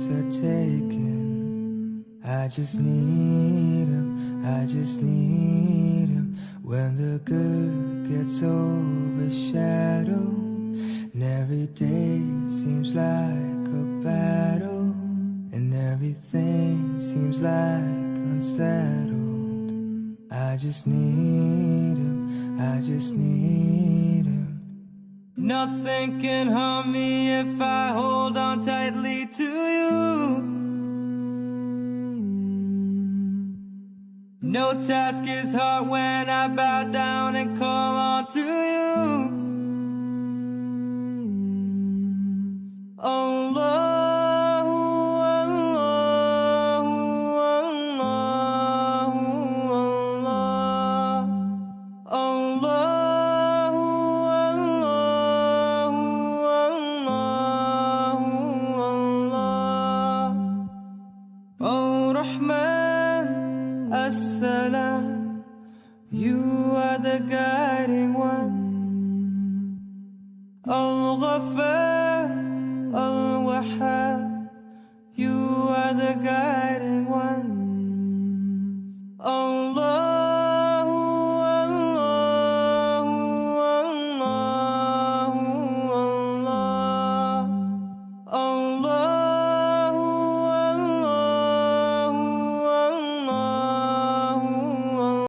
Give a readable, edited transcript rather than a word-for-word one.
hopes are taken. I just need him, I just need him. When the good gets overshadowed, and every day seems like a battle, and everything seems like unsettled. I just need him, I just need him. Nothing can harm me if I hold on tightly to you. No task is hard when I bow down and call on to you. Allahu, Allahu, Allahu, Allah. Allahu, Allahu, Allahu, Allah. Oh Rahman, Assalam, you are the guiding